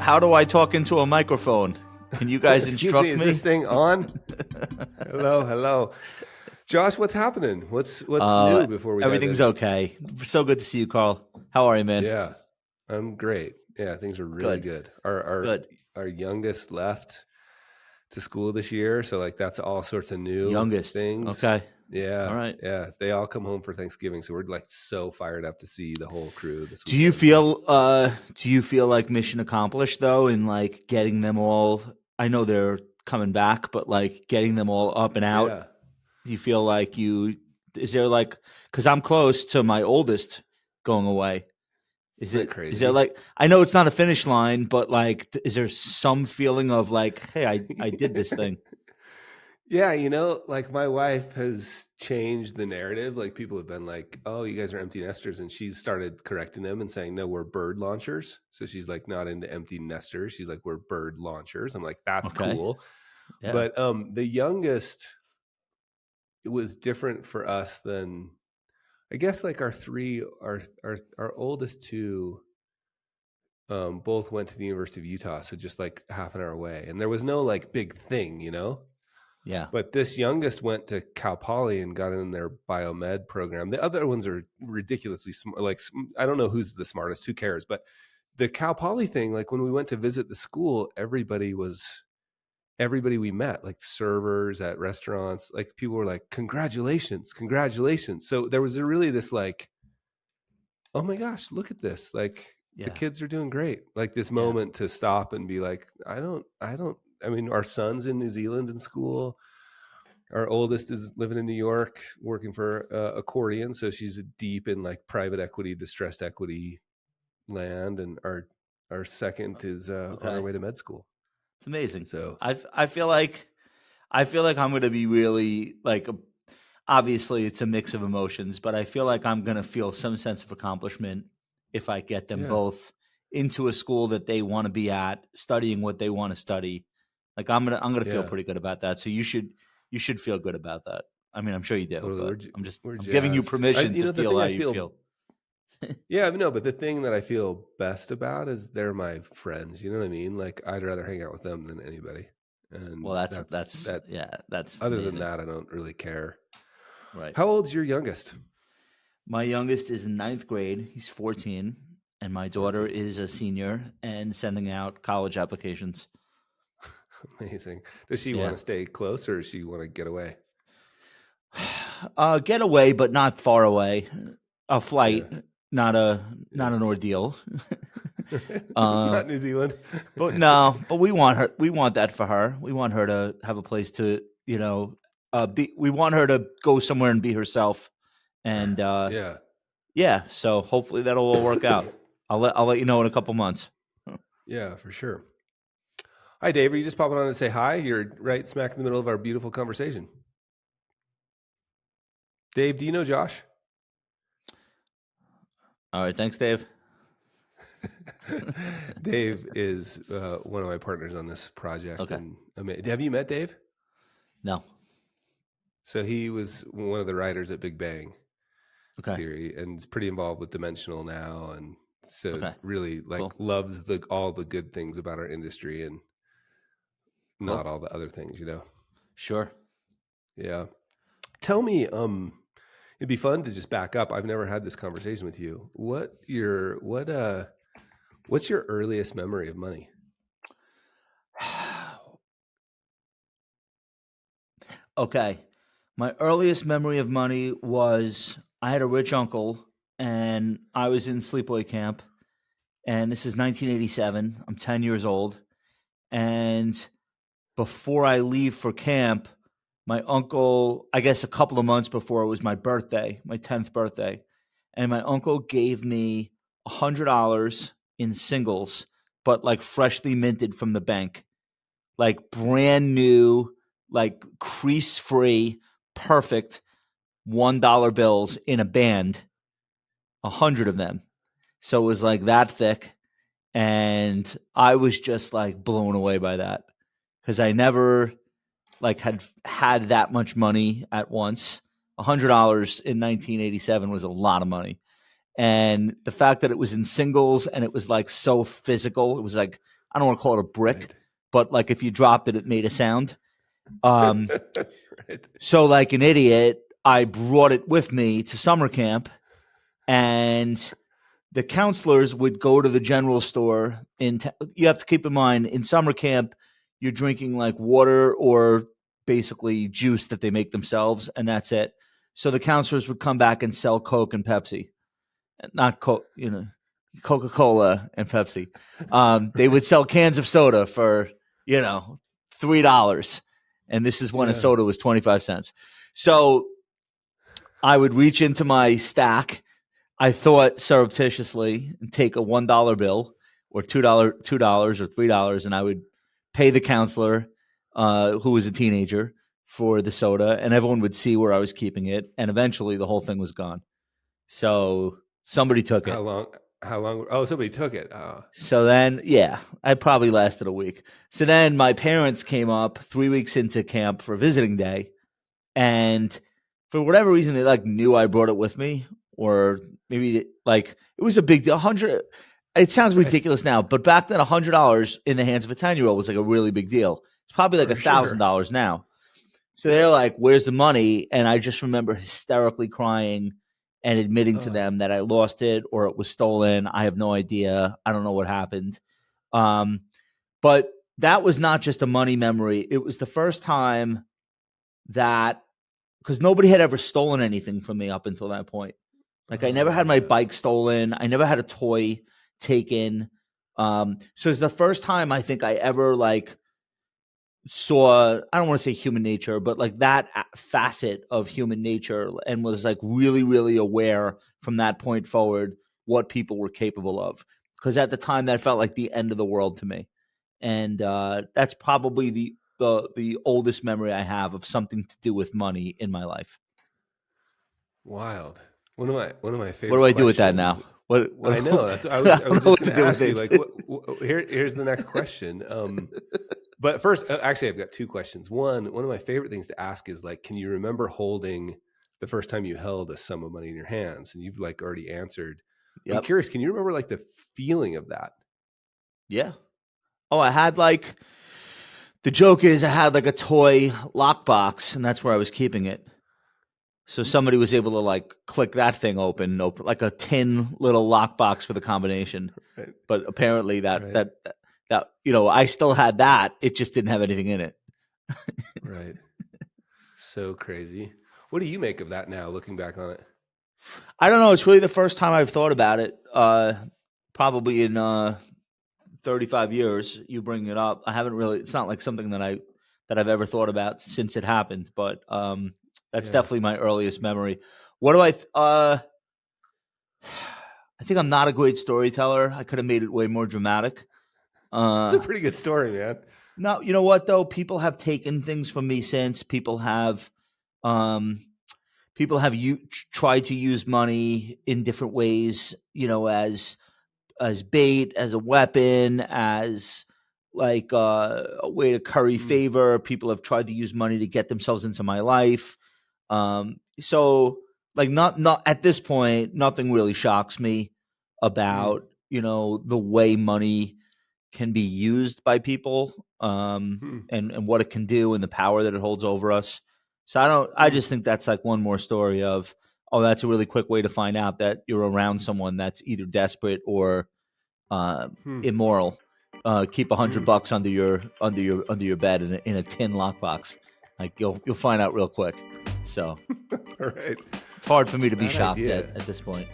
How do I talk into a microphone? Can you guys instruct me? Is this thing on? Hello. Josh, what's happening? What's new before we Everything's dive in? okay. So good to see you, Carl. How are you, man? Yeah, I'm great. Yeah, things are really good. Our youngest left to school this year, so like that's all sorts of new things. Okay. Yeah. All right. Yeah. They all come home for Thanksgiving, so we're like so fired up to see the whole crew this weekend. Do you feel like mission accomplished though in like getting them all? I know they're coming back, but like getting them all up and out. Yeah. Do you feel like is there like, cuz I'm close to my oldest going away. Isn't that crazy? Is there like, I know it's not a finish line, but like is there some feeling of like, hey, I did this thing? Yeah, like my wife has changed the narrative. Like people have been like, "Oh, you guys are empty nesters," and she's started correcting them and saying, "No, we're bird launchers." So she's like not into empty nesters. She's like, "We're bird launchers." I'm like, "That's cool." Yeah. But the youngest, it was different for us than, I guess, like our oldest two both went to the University of Utah, so just like half an hour away, and there was no like big thing, Yeah. But this youngest went to Cal Poly and got in their biomed program. The other ones are ridiculously smart. Like, I don't know who's the smartest, who cares? But the Cal Poly thing, like when we went to visit the school, everybody we met, like servers at restaurants, like people were like, congratulations. So there was really this like, oh my gosh, look at this. Like the kids are doing great. Like this moment to stop and be like, I mean, our son's in New Zealand in school. Our oldest is living in New York, working for Accordion. So she's deep in like private equity, distressed equity land. And our second is on our way to med school. It's amazing. So I feel like I'm going to be really like, obviously it's a mix of emotions, but I feel like I'm going to feel some sense of accomplishment if I get them both into a school that they want to be at, studying what they want to study. Like I'm gonna feel pretty good about that. So you should feel good about that. I mean, I'm sure you do, but I'm giving you permission to feel how you feel. Yeah, no, but the thing that I feel best about is they're my friends. You know what I mean? Like I'd rather hang out with them than anybody. And well, that's other amazing. than that, I don't really care. Right. How old's your youngest? My youngest is in 9th grade. He's 14, and my daughter is a senior and sending out college applications. Amazing. Does she want to stay close or does she want to get away? Get away, but not far away. A flight, not an ordeal. Not New Zealand. But we want her. We want that for her. We want her to have a place to, we want her to go somewhere and be herself. And so hopefully that'll all work out. I'll let you know in a couple months. Yeah, for sure. Hi, Dave. Are you just popping on to say hi? You're right smack in the middle of our beautiful conversation. Dave, do you know Josh? All right. Thanks, Dave. Dave is one of my partners on this project. Okay. And have you met Dave? No. So he was one of the writers at Big Bang Theory and is pretty involved with Dimensional now. And so really loves all the good things about our industry and not all the other things, Sure. Yeah. Tell me, it'd be fun to just back up. I've never had this conversation with you. What's your earliest memory of money? Okay. My earliest memory of money was I had a rich uncle and I was in sleepaway camp, and this is 1987. I'm 10 years old. And before I leave for camp, my uncle, I guess a couple of months before it was my birthday, my 10th birthday, and my uncle gave me $100 in singles, but like freshly minted from the bank, like brand new, like crease free, perfect $1 bills in a band, 100 of them. So it was like that thick. And I was just like blown away by that because I never like had that much money at once. $100 in 1987 was a lot of money. And the fact that it was in singles and it was like so physical, it was like I don't want to call it a brick, Right. but like if you dropped it, it made a sound. Right. So like an idiot, I brought it with me to summer camp, and the counselors would go to the general store. You have to keep in mind, in summer camp, you're drinking like water or basically juice that they make themselves, and that's it. So the counselors would come back and sell Coke and Pepsi, not Coke, Coca-Cola and Pepsi. They would sell cans of soda for, $3. And this is when a Yeah. soda was 25 cents. So I would reach into my stack, I thought surreptitiously, and take a $1 bill or $2 or $3, and I would pay the counselor, who was a teenager, for the soda, and everyone would see where I was keeping it. And eventually the whole thing was gone. So somebody took How it. long? How long? Oh, somebody took it. So then, yeah, I probably lasted a week. So then my parents came up 3 weeks into camp for visiting day. And for whatever reason, they like knew I brought it with me, or maybe like it was a big deal. 100. It sounds Right. ridiculous now, but back then, $100 in the hands of a 10-year-old was like a really big deal. It's probably like For $1,000 sure. now. So they're like, "Where's the money?" And I just remember hysterically crying and admitting to them that I lost it or it was stolen. I have no idea. I don't know what happened. Um, but that was not just a money memory. It was the first time that, because nobody had ever stolen anything from me up until that point. Like I never had my Yeah. bike stolen. I never had a toy taken. So it's the first time I think I ever like saw, I don't want to say human nature, but like that facet of human nature, and was like really, really aware from that point forward what people were capable of. Because at the time, that felt like the end of the world to me, and that's probably the oldest memory I have of something to do with money in my life. Wild. One of my What do favorite I do with that questions. now? What I know that's. I I was. I don't was know just what to going to do with ask you. it. Like, here's the next question. But first, actually, I've got two questions. One of my favorite things to ask is like, can you remember holding the first time you held a sum of money in your hands? And you've like already answered. I'm Yep. curious. Can you remember like the feeling of that? Yeah. Oh, I had like, the joke is I had like a toy lockbox, and that's where I was keeping it. So somebody was able to like click that thing open like a tin little lockbox with a combination. Right. But apparently Right. I still had that. It just didn't have anything in it. Right. So crazy. What do you make of that now, looking back on it? I don't know. It's really the first time I've thought about it. Probably in 35 years. You bring it up. I haven't really. It's not like something that I've ever thought about since it happened. But that's Yeah. definitely my earliest memory. What do I think I'm not a great storyteller. I could have made it way more dramatic. It's a pretty good story, man. No, you know what though? People have taken things from me since. Um, people have tried to use money in different ways. As bait, as a weapon, as like a way to curry Mm, favor. People have tried to use money to get themselves into my life. So like not at this point, nothing really shocks me mm, about the way money can be used by people, mm, and what it can do and the power that it holds over us. So I mm, just think that's like one more story of, oh, that's a really quick way to find out that you're around someone that's either desperate or uh, mm, immoral. Keep mm. $100 under your bed in a tin lockbox. Like you'll find out real quick. So All right. it's hard for me to be That shocked at idea. at this point.